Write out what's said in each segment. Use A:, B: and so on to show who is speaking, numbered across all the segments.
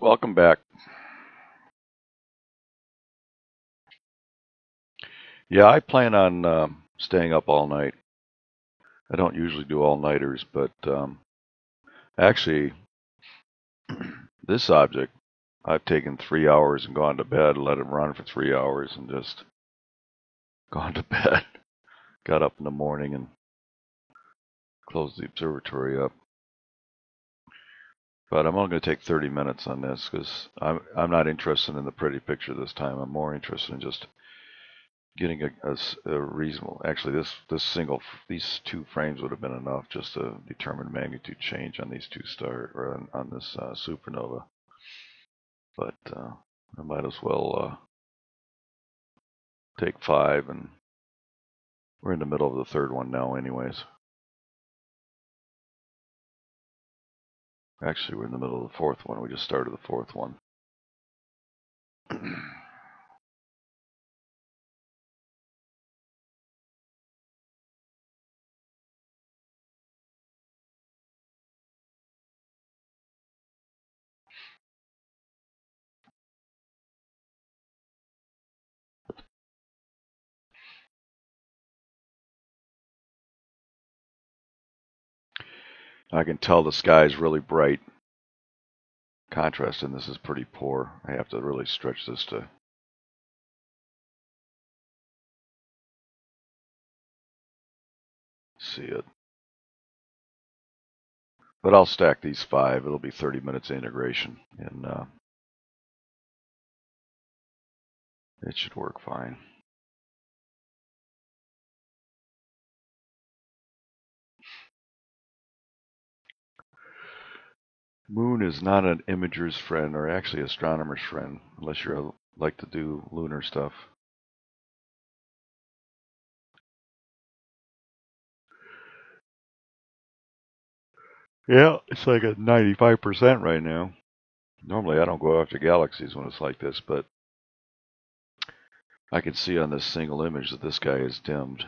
A: Welcome back. Yeah, I plan on staying up all night. I don't usually do all-nighters, but actually, this object, I've taken 3 hours and gone to bed, let it run for 3 hours, and just gone to bed. Got up in the morning and closed the observatory up. But I'm only going to take 30 minutes on this because I'm not interested in the pretty picture this time. I'm more interested in just getting a reasonable. Actually, these two frames would have been enough just to determine magnitude change on these two stars or on this supernova. But I might as well take five, and we're in the middle of the third one now, anyways. Actually, we're in the middle of the fourth one. We just started the fourth one. I can tell the sky is really bright. Contrast in this is pretty poor. I have to really stretch this to see it. But I'll stack these five. It'll be 30 minutes of integration, and it should work fine. Moon is not an imager's friend, or actually astronomer's friend, unless you like to do lunar stuff. Yeah, it's like at 95% right now. Normally I don't go after galaxies when it's like this, but I can see on this single image that this guy is dimmed.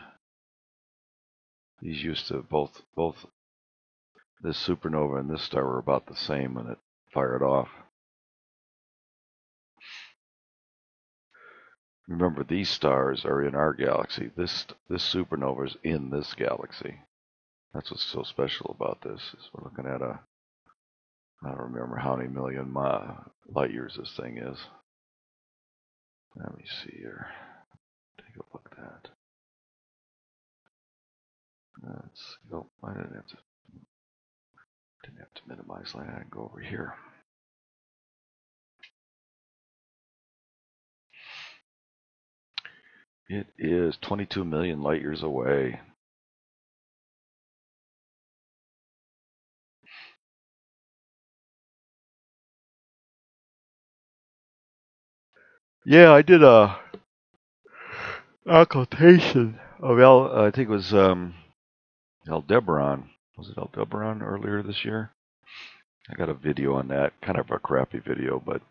A: He's used to both this supernova and this star were about the same when it fired off. Remember, these stars are in our galaxy. This supernova is in this galaxy. That's what's so special about this. Is we're looking at I don't remember how many million light years this thing is. Let me see here. Take a look at that. Let's go. I didn't have to minimize that and go over here. It is 22 million light years away. Yeah, I did a occultation of I think it was Aldebaran. Was it Aldebaran earlier this year? I got a video on that, kind of a crappy video, but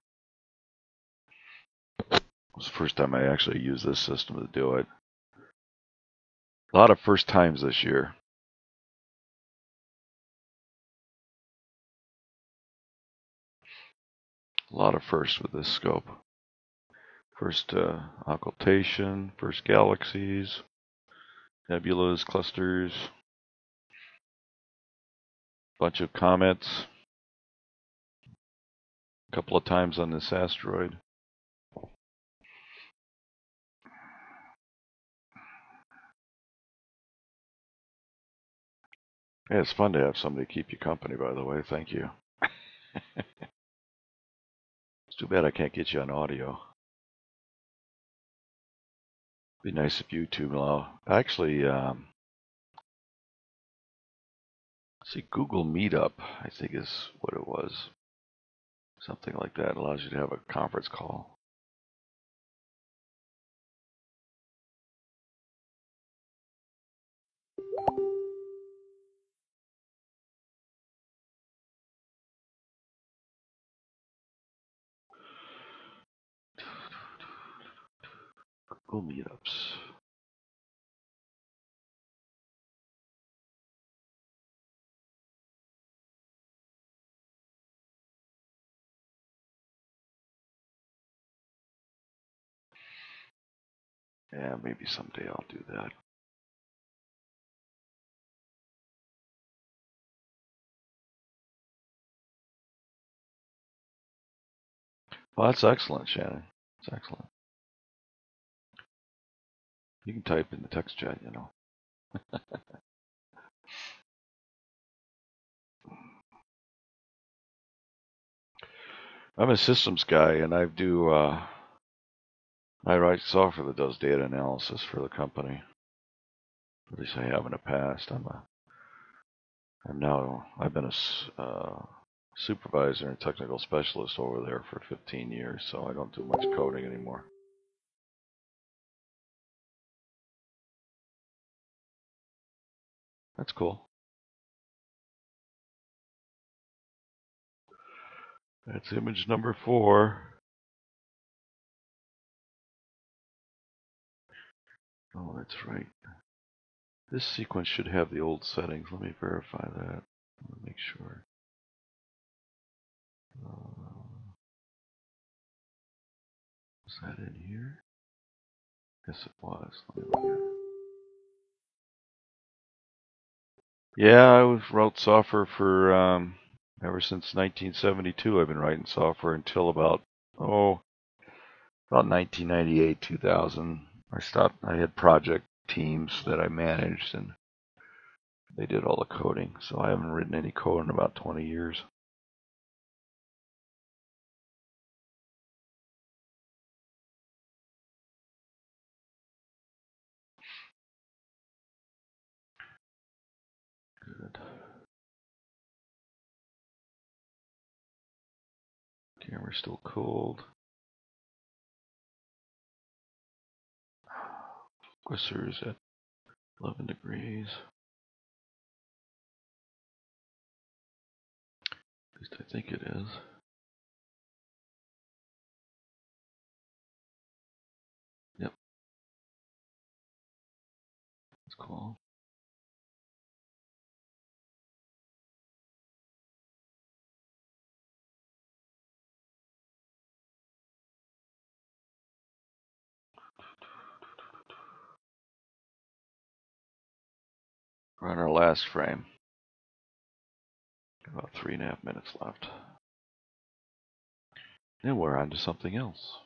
A: it was the first time I actually used this system to do it. A lot of first times this year. A lot of firsts with this scope. First occultation, first galaxies, nebulas, clusters, bunch of comets, a couple of times on this asteroid. Yeah, it's fun to have somebody keep you company, by the way. Thank you. It's too bad I can't get you on audio. Be nice if YouTube allow. Actually, see, Google Meetup, I think is what it was. Something like that. It allows you to have a conference call. Google Meetups. Yeah, maybe someday I'll do that. Well, that's excellent, Shannon. It's excellent. You can type in the text chat, you know. I'm a systems guy, and I write software that does data analysis for the company. At least I have in the past. I've been a supervisor and technical specialist over there for 15 years, so I don't do much coding anymore. That's cool. That's image number 4. Oh, that's right. This sequence should have the old settings. Let me verify that. Let me make sure. Was that in here? Yes, it was. Let me look at it. Yeah, I wrote software for ever since 1972. I've been writing software until about 1998, 2000. I stopped. I had project teams that I managed, and they did all the coding. So I haven't written any code in about 20 years. Good. Camera's still cold. Focuser's at 11 degrees. At least I think it is. Yep. That's cool. We're on our last frame. About 3.5 minutes left. And we're on to something else.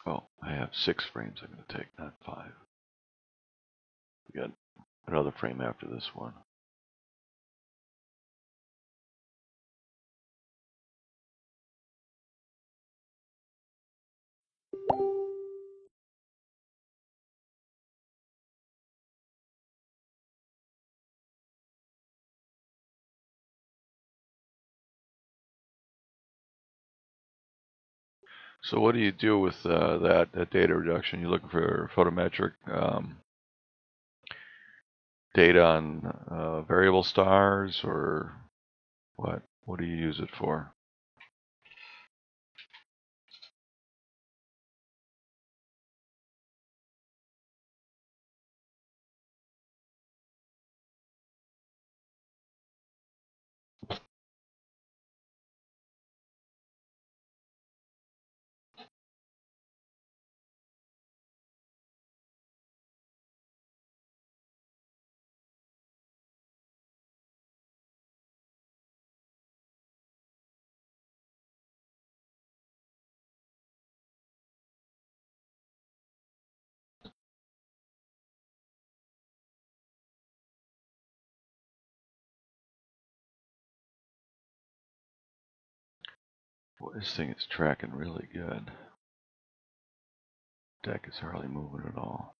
A: Oh, I have 6 frames I'm going to take, not 5. We got another frame after this one. So what do you do with that data reduction? You looking for photometric data on variable stars, or what? What do you use it for? Boy, this thing is tracking really good. Deck is hardly moving at all.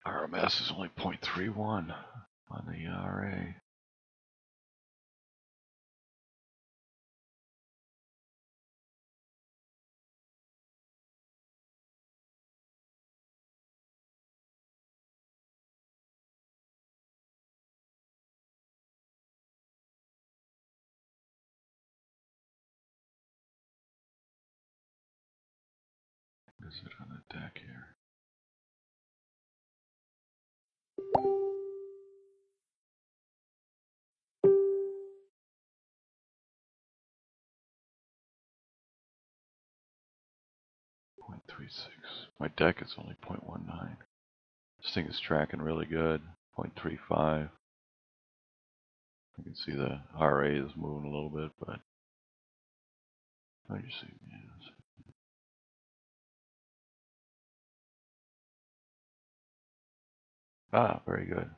A: RMS is only 0.31 on the RA. What is it on the deck here? .36. My deck is only 0.19. This thing is tracking really good. 0.35. You can see the RA is moving a little bit, but how do you see it? Ah, very good.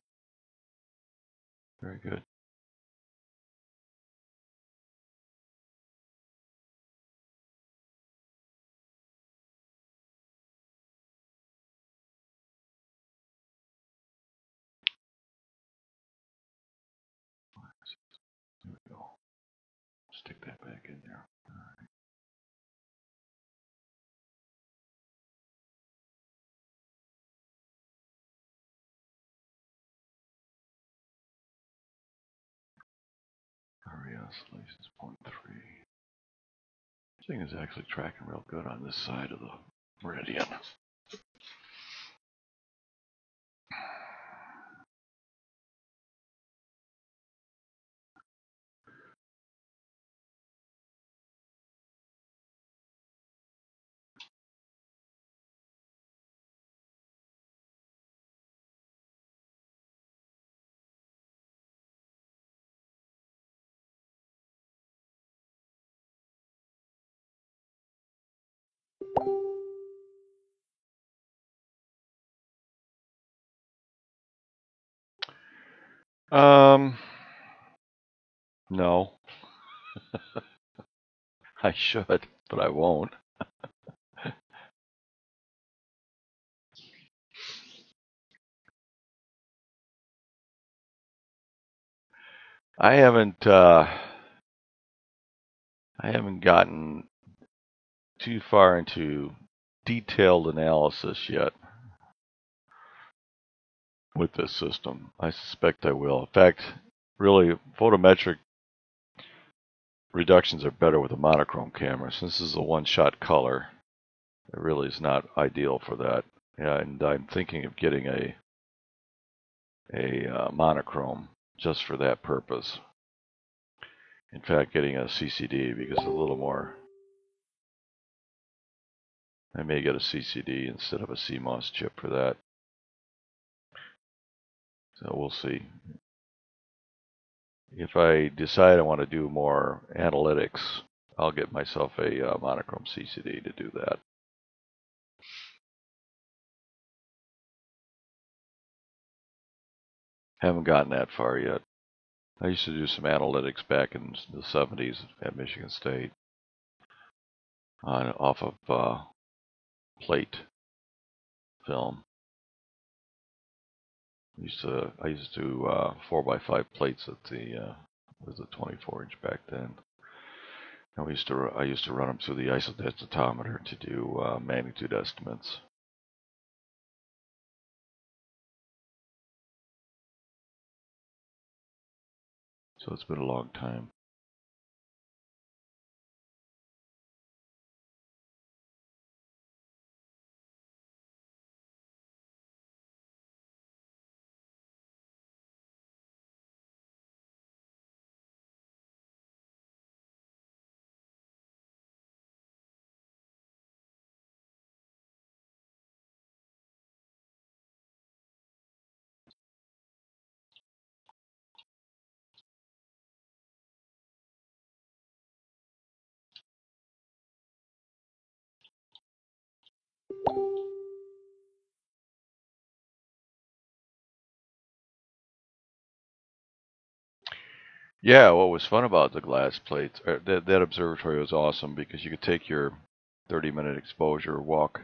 A: Very good. There we go. Stick that back in there. All right. RA oscillation is 0.3. This thing is actually tracking real good on this side of the meridian. No. I should, but I won't. I haven't gotten too far into detailed analysis yet with this system. I suspect I will. In fact, really, photometric reductions are better with a monochrome camera. Since this is a one-shot color, it really is not ideal for that. Yeah, and I'm thinking of getting a monochrome just for that purpose. In fact, getting a CCD because it's a little more. I may get a CCD instead of a CMOS chip for that. So we'll see. If I decide I want to do more analytics, I'll get myself a monochrome CCD to do that. Haven't gotten that far yet. I used to do some analytics back in the 70s at Michigan State off of plate film. I used to do 4x5 plates at the was a 24-inch back then. And I used to run them through the isodensitometer to do magnitude estimates. So it's been a long time. Yeah, what was fun about the glass plates, that observatory was awesome because you could take your 30-minute exposure, walk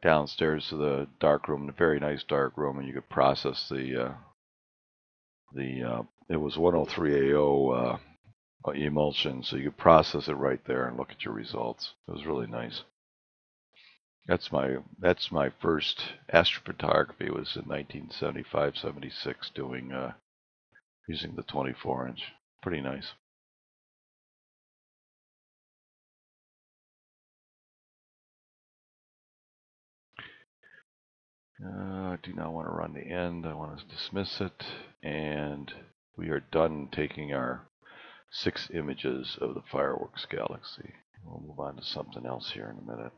A: downstairs to the dark room, a very nice dark room, and you could process it was 103 AO emulsion, so you could process it right there and look at your results. It was really nice. That's my first astrophotography was in 1975-76 doing using the 24-inch. Pretty nice. I do not want to run the end. I want to dismiss it, and we are done taking our 6 images of the fireworks galaxy. We'll move on to something else here in a minute.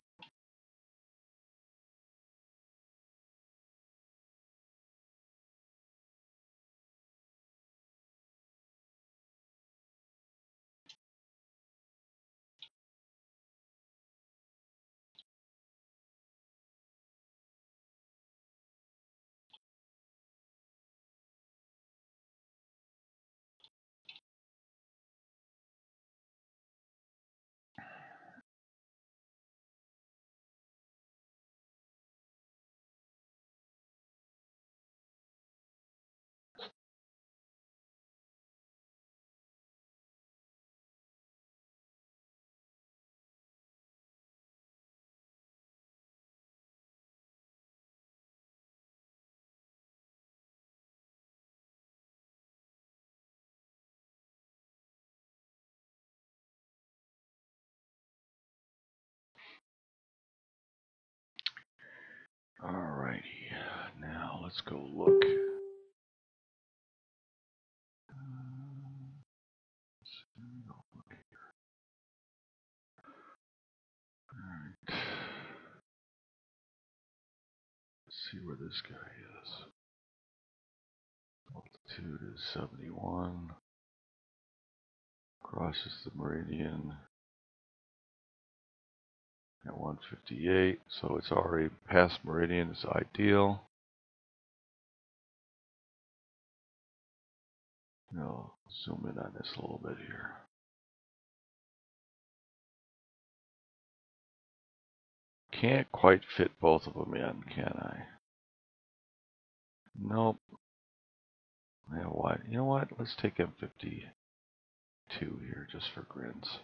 A: Alrighty, now let's go look. Alright. Let's see where this guy is. Altitude is 71. Crosses the meridian at 158, so it's already past meridian. It's ideal. I'll zoom in on this a little bit here. Can't quite fit both of them in, can I? Nope. Yeah, what? You know what? Let's take M52 here just for grins.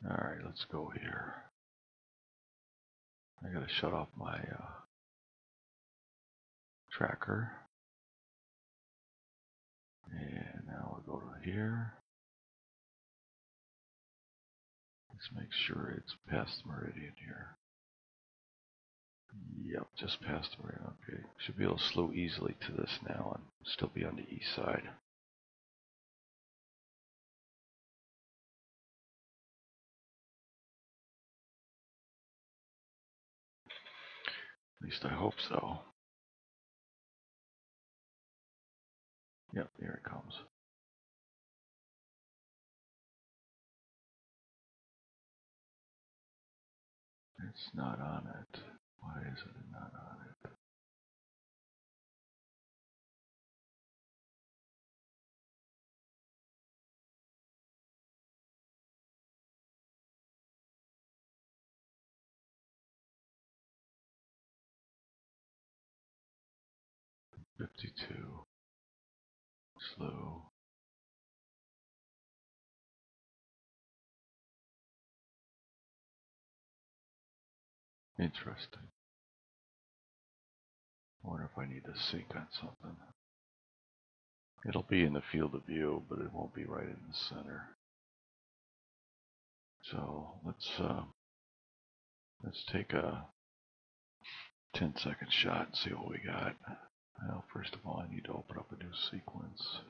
A: Alright, let's go here. I gotta shut off my tracker. And now we'll go to here. Let's make sure it's past the meridian here. Yep, just past the meridian. Okay, should be able to slow easily to this now and still be on the east side. At least I hope so. Yep, here it comes. It's not on it. Why is it not on it? M52. Slow. Interesting. I wonder if I need to sync on something. It'll be in the field of view, but it won't be right in the center. So let's take a 10-second shot and see what we got. Well, first of all, I need to open up a new sequence.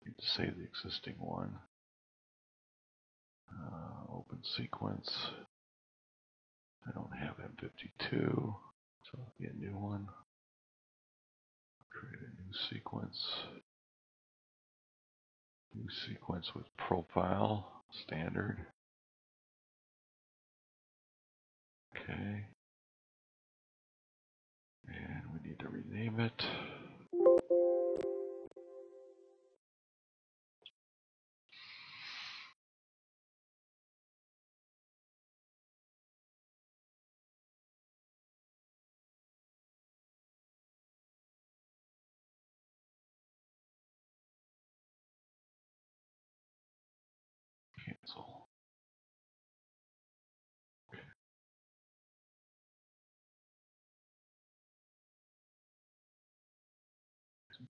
A: I need to save the existing one. Open sequence. I don't have M52, so it'll be a new one. Create a new sequence. New sequence with profile, standard. Okay. And we need to rename it.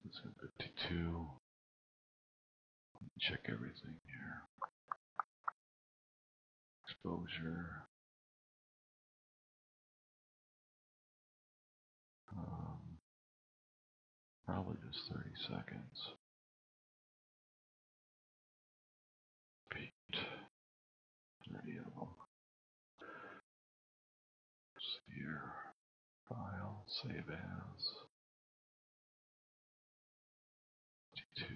A: It's 52. Check everything here. Exposure. Probably just 30 seconds. Repeat. 30 of them. Sphere. File. Save as. 52.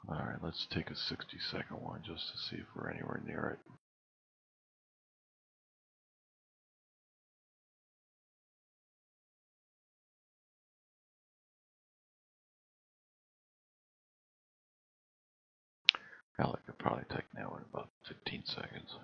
A: Alright, let's take a 60-second one just to see if we're anywhere near it. Hell, I could probably take now in about 15 seconds.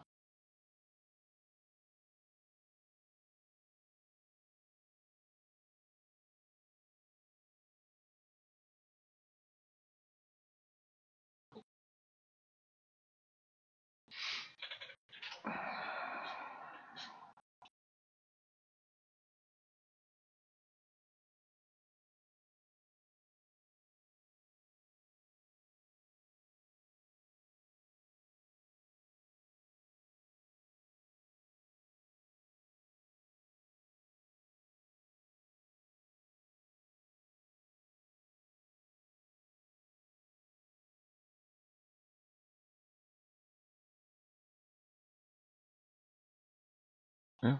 A: Yeah,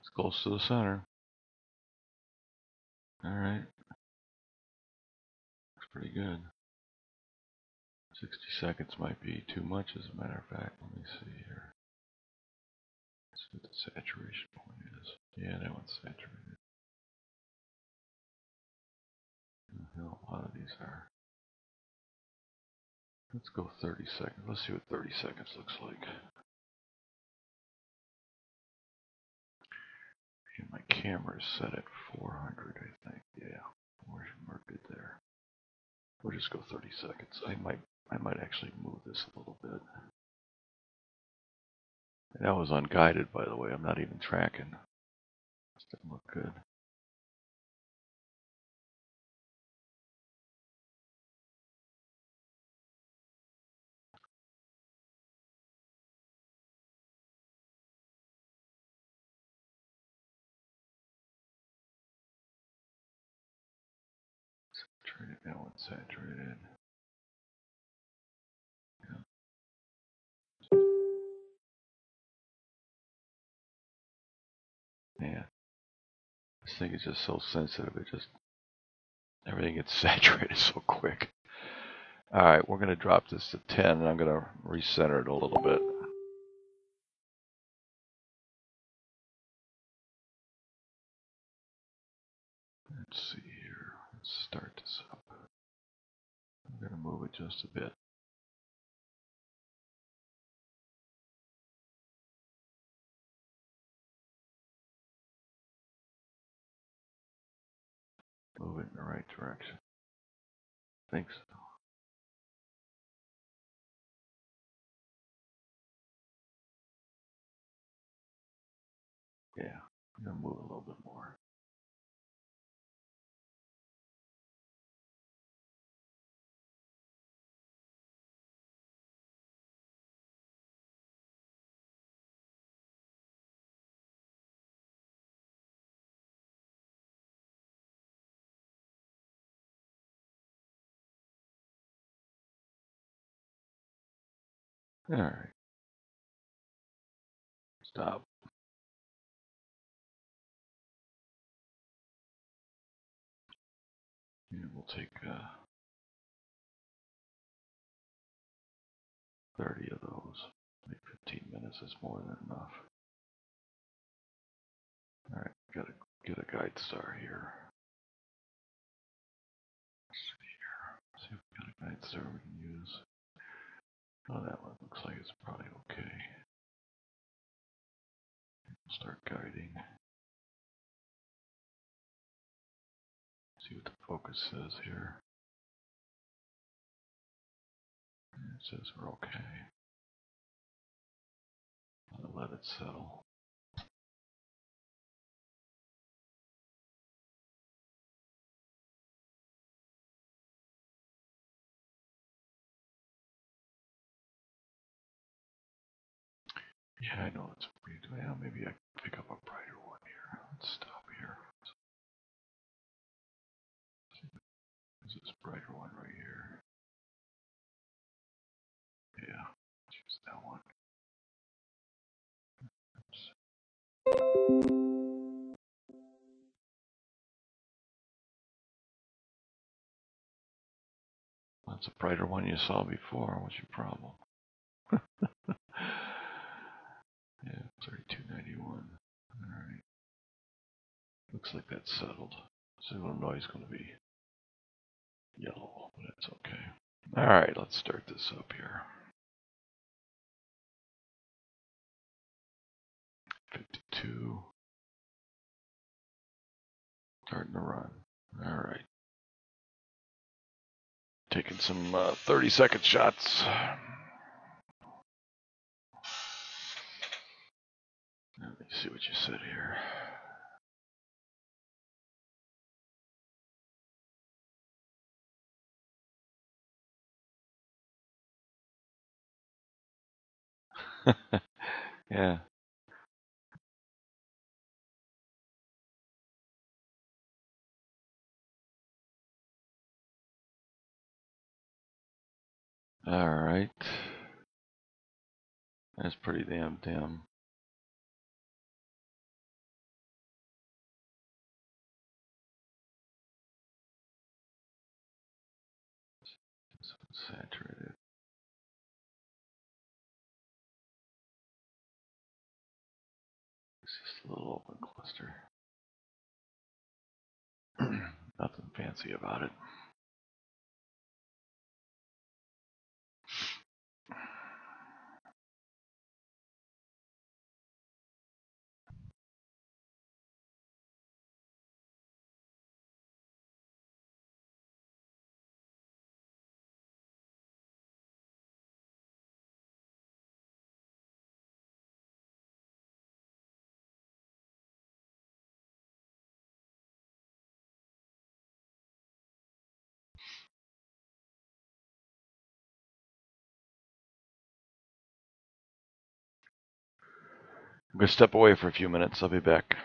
A: it's close to the center. Alright. Looks pretty good. 60 seconds might be too much, as a matter of fact. Let me see here. Let's see what the saturation point is. Yeah, that one's saturated. Hell, a lot of these are. Let's go 30 seconds. Let's see what 30 seconds looks like. And my camera is set at 400, I think. Yeah, we're good there. We'll just go 30 seconds. I might actually move this a little bit. That was unguided, by the way. I'm not even tracking. This didn't look good. Saturated, that one's saturated. Yeah. Man, this thing is just so sensitive. Everything gets saturated so quick. Alright, we're going to drop this to 10, and I'm going to recenter it a little bit. Let's see here. Let's start this up. I'm going to move it just a bit. Move it in the right direction. I think so. Yeah, I'm going to move a little bit more. Alright. Stop. And we'll take 30 of those. Maybe 15 minutes is more than enough. Alright, gotta get a guide star here. See if we got a guide star we can use. Oh, that one looks like it's probably okay. Start guiding. See what the focus says here. It says we're okay. I'll let it settle. Yeah, I know it's pretty. Yeah, maybe I can pick up a brighter one here. Let's stop here. Is this brighter one right here? Yeah, choose that one. That's a brighter one you saw before. What's your problem? Yeah, 3291. Alright. Looks like that's settled. Signal noise is going to be yellow, but that's okay. Alright, let's start this up here. 52. Starting to run. Alright. Taking some 30-second shots. Let me see what you said here. Yeah. Alright. That's pretty damn dim. Saturated. It's just a little open cluster. Nothing fancy about it. I'm going to step away for a few minutes. I'll be back.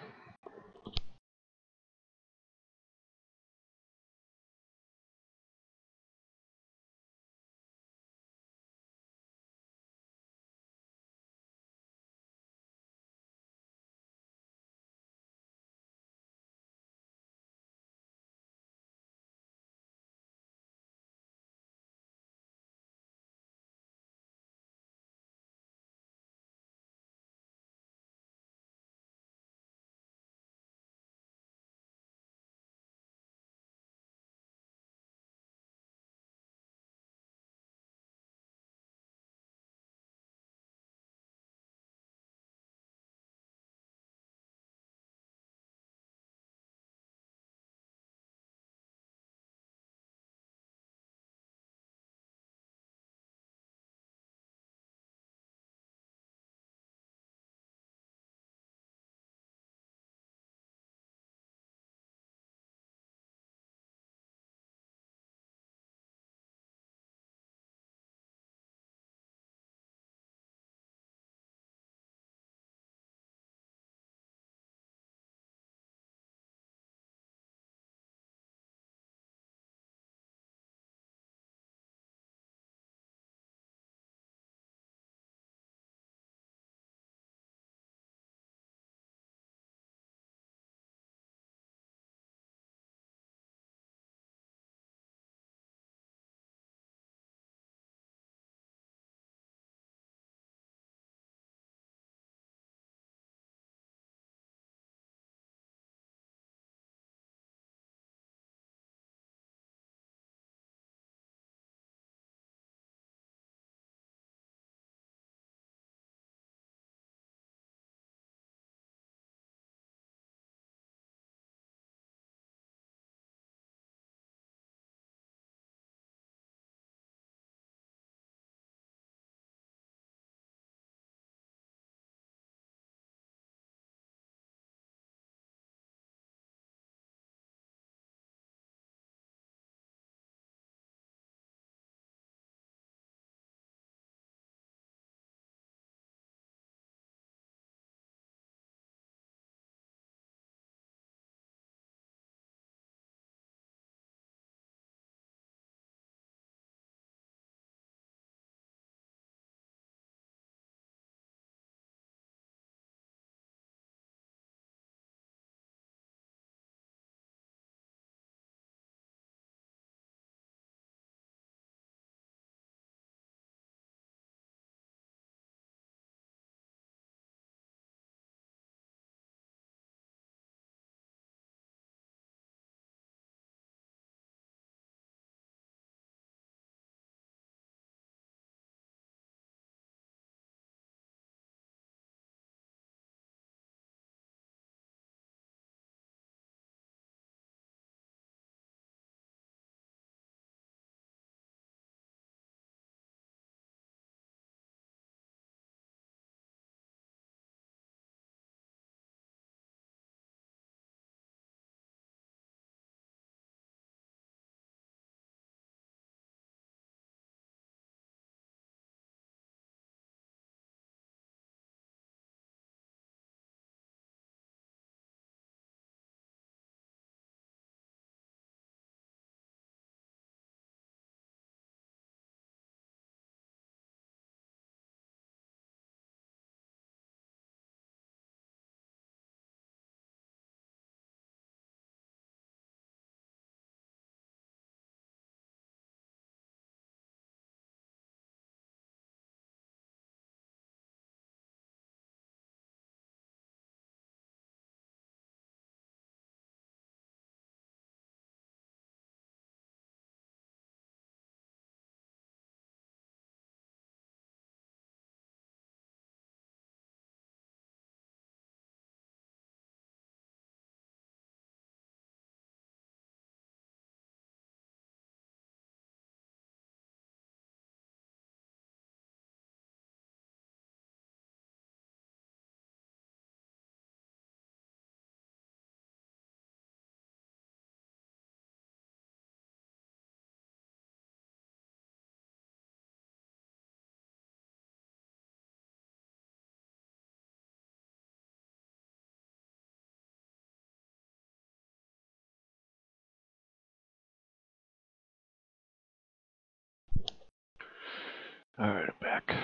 A: All right, I'm back.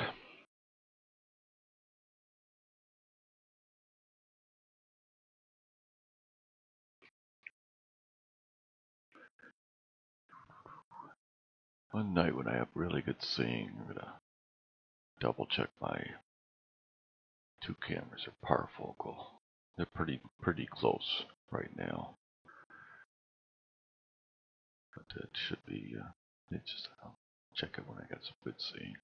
A: One night when I have really good seeing, I'm gonna double check my two cameras are parfocal. They're pretty close right now, but it should be. It's just I'll check it when I got some good seeing.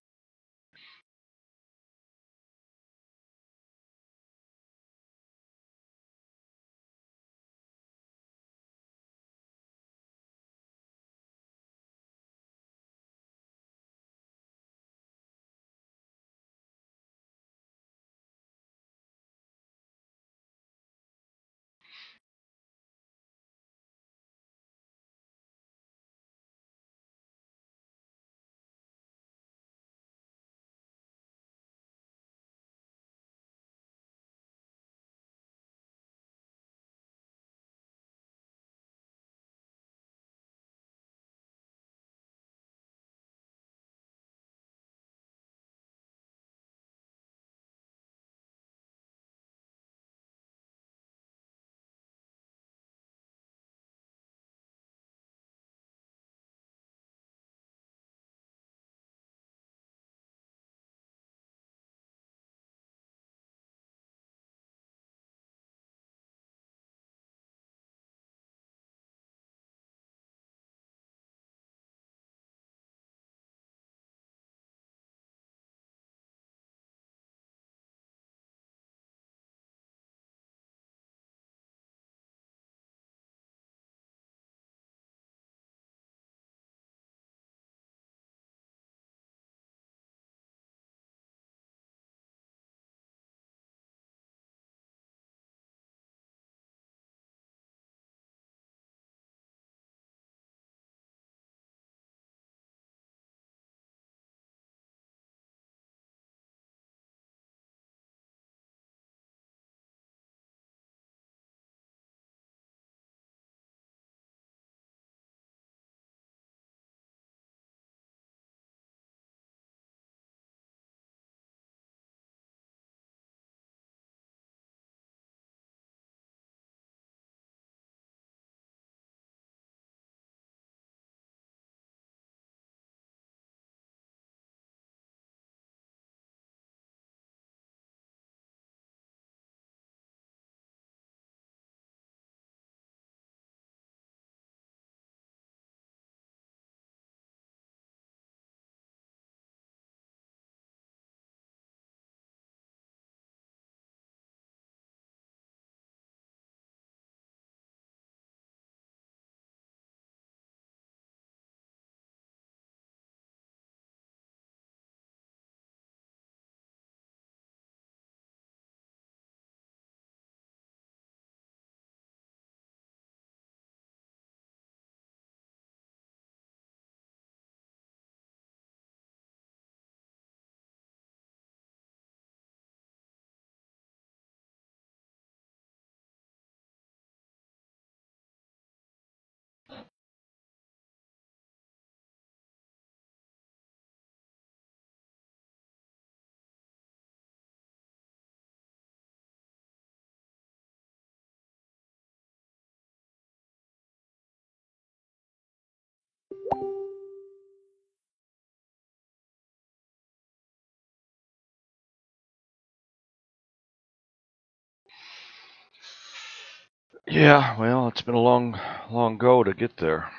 A: Yeah, well, it's been a long go to get there.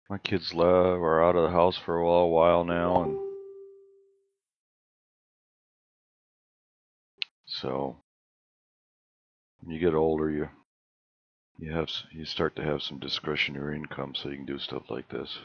A: My kids are out of the house for a while now, and so when you get older, you start to have some discretionary income, so you can do stuff like this.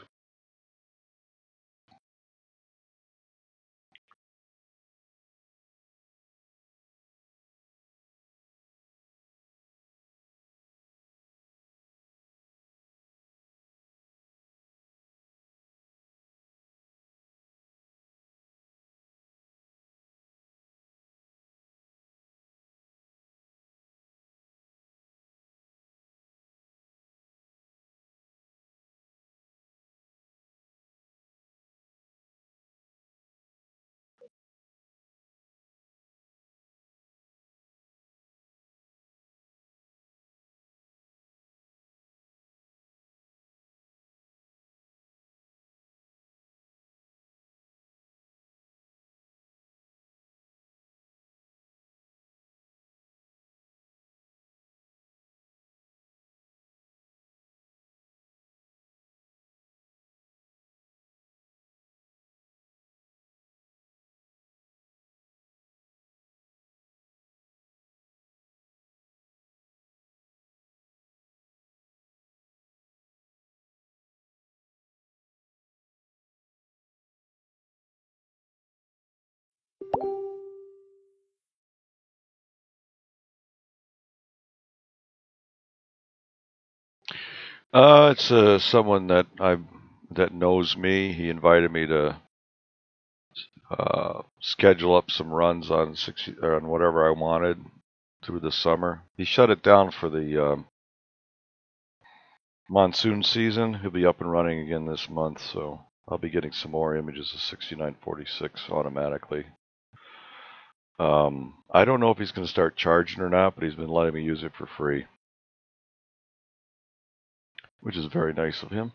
A: It's someone that knows me. He invited me to schedule up some runs on 60 or on whatever I wanted through the summer. He shut it down for the monsoon season. He'll be up and running again this month, so I'll be getting some more images of 6946 automatically. I don't know if he's going to start charging or not, but he's been letting me use it for free, which is very nice of him.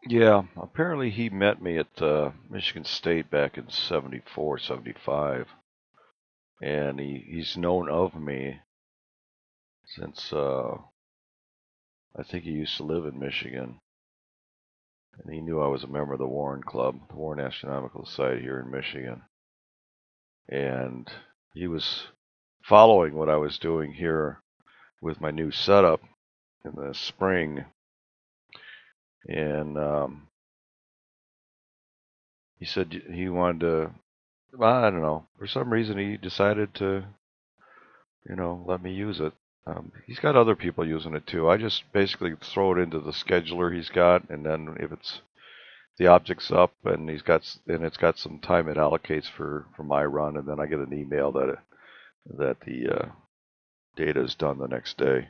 A: Yeah, apparently he met me at Michigan State back in 74, 75, and he's known of me since I think he used to live in Michigan, and he knew I was a member of the Warren Club, the Warren Astronomical Society here in Michigan, and he was following what I was doing here with my new setup in the spring, and he said he wanted to. I don't know. For some reason, he decided to, let me use it. He's got other people using it too. I just basically throw it into the scheduler he's got, and then if it's the object's up and it's got some time it allocates for my run, and then I get an email that the data is done the next day,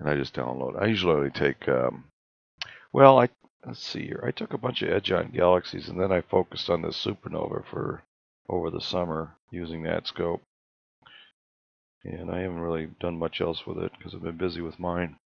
A: and I just download. I usually only take well, let's see here. I took a bunch of Edge-on galaxies, and then I focused on this supernova for over the summer using that scope. And I haven't really done much else with it because I've been busy with mine.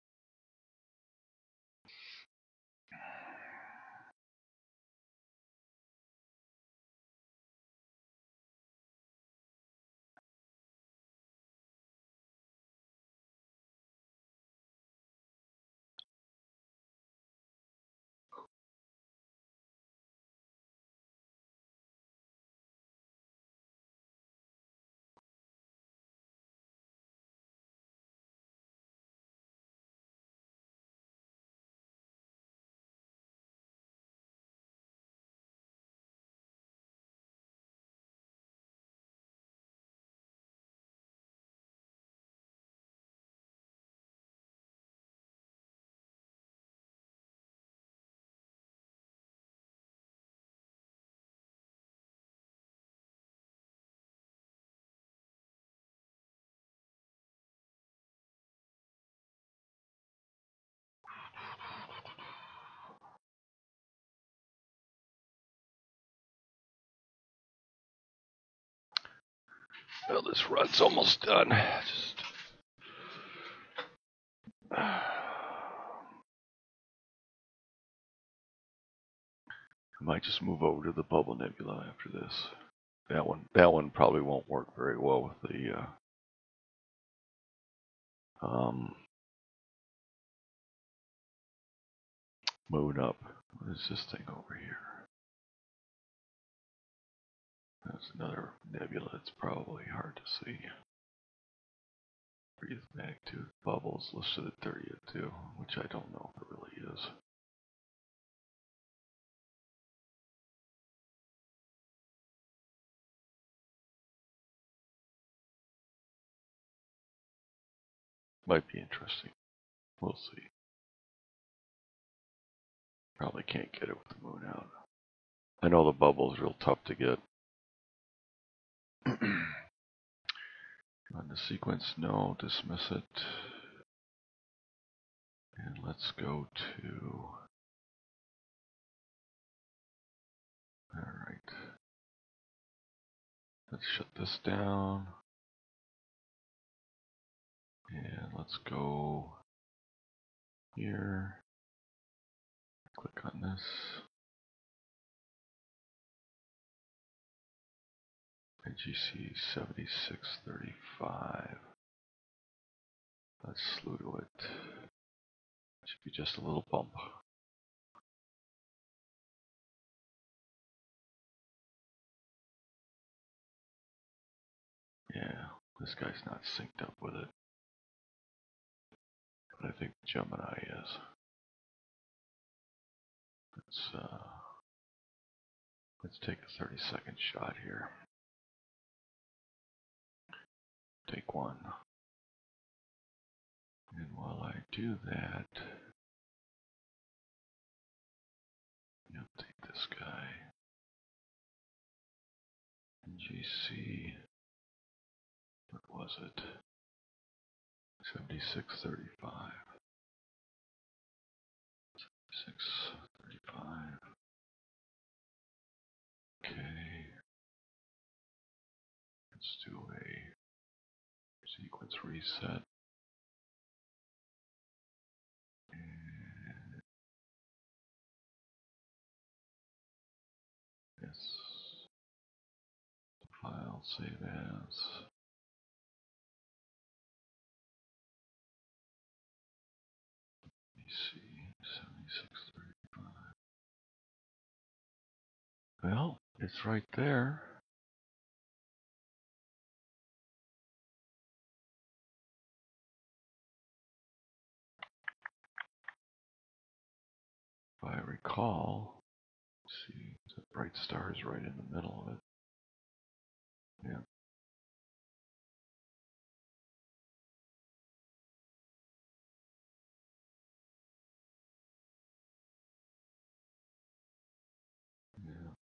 A: Well, this run's almost done. I might just move over to the Bubble Nebula after this. That one probably won't work very well with the moon up. What is this thing over here? That's another nebula. It's probably hard to see. Breathe magnitude bubbles listed at 32, which I don't know if it really is. Might be interesting. We'll see. Probably can't get it with the moon out. I know the bubble's real tough to get. On the sequence, no, dismiss it. And let's go to. Alright. Let's shut this down. And let's go here. Click on this. NGC 7635. Let's slew to it. Should be just a little bump. Yeah, this guy's not synced up with it. But I think Gemini is. Let's take a 30-second shot here. Take one. And while I do that, update this guy. NGC, what was it? 7635. 7635. Okay. Let's do a sequence reset. And yes. File, save as. NGC 7635. Well, it's right there. If I recall, let's see, the bright star is right in the middle of it. Yeah. Yeah.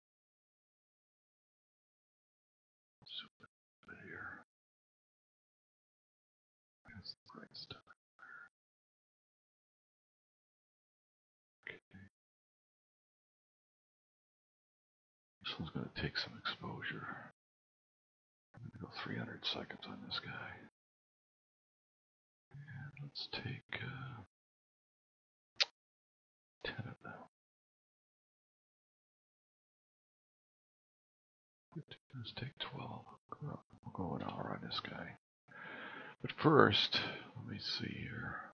A: Super good here. That's the bright star. Okay. This one's going to take some exposure. I'm going to go 300 seconds on this guy. And let's take 10 of them. Let's take 12. We'll go an hour on this guy. But first, let me see here.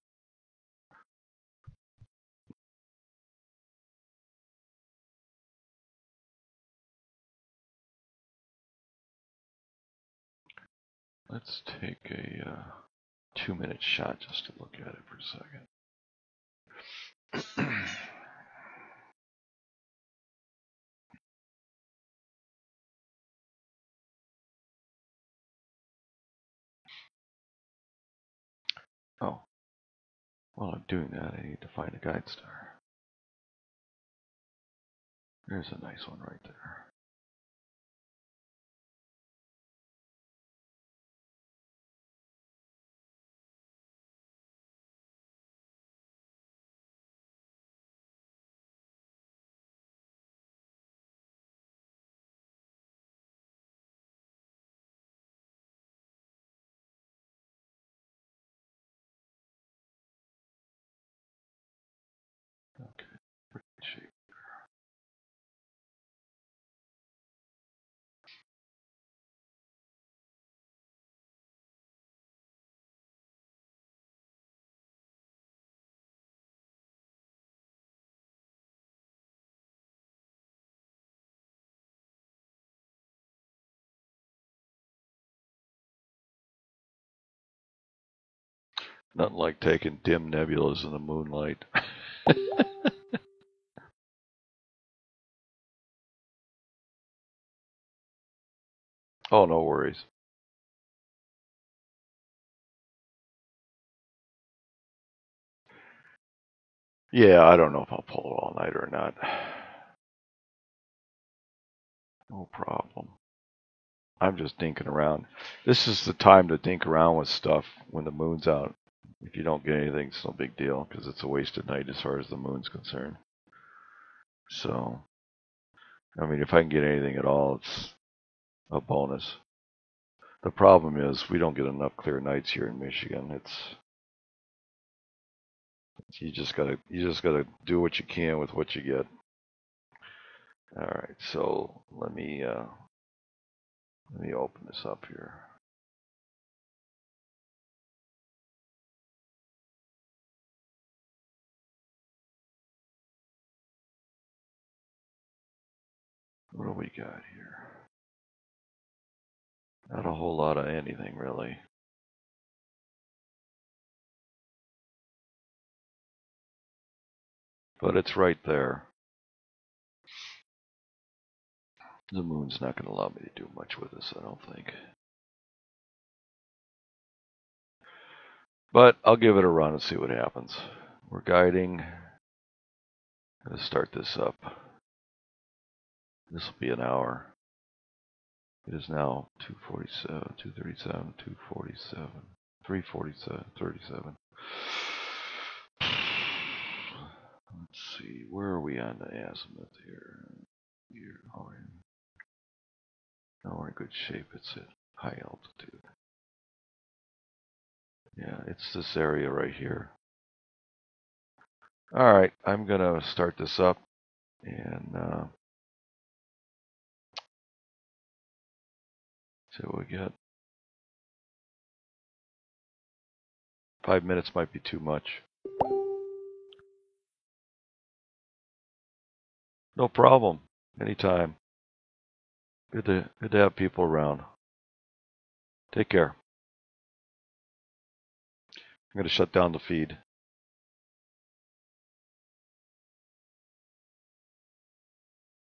A: Let's take a 2-minute shot just to look at it for a second. Oh, while I'm doing that, I need to find a guide star. There's a nice one right there. Okay, pretty shape. Nothing like taking dim nebulas in the moonlight. Oh, no worries. Yeah, I don't know if I'll pull it all night or not. No problem. I'm just dinking around. This is the time to dink around with stuff when the moon's out. If you don't get anything, it's no big deal because it's a wasted night as far as the moon's concerned. So, I mean, if I can get anything at all, it's a bonus. The problem is we don't get enough clear nights here in Michigan. You just gotta do what you can with what you get. All right, so let me Let me open this up here. What do we got here? Not a whole lot of anything, really. But it's right there. The moon's not going to allow me to do much with this, I don't think. But I'll give it a run and see what happens. We're guiding. I'm going to start this up. This will be an hour. It is now 2:47, 2:37, 2:47, 3:47, 37. Let's see, where are we on the azimuth here? Now we're in good shape. It's at high altitude. Yeah, it's this area right here. All right, I'm gonna start this up and see what we get. 5 minutes might be too much. No problem. Anytime. Good to have people around. Take care. I'm going to shut down the feed.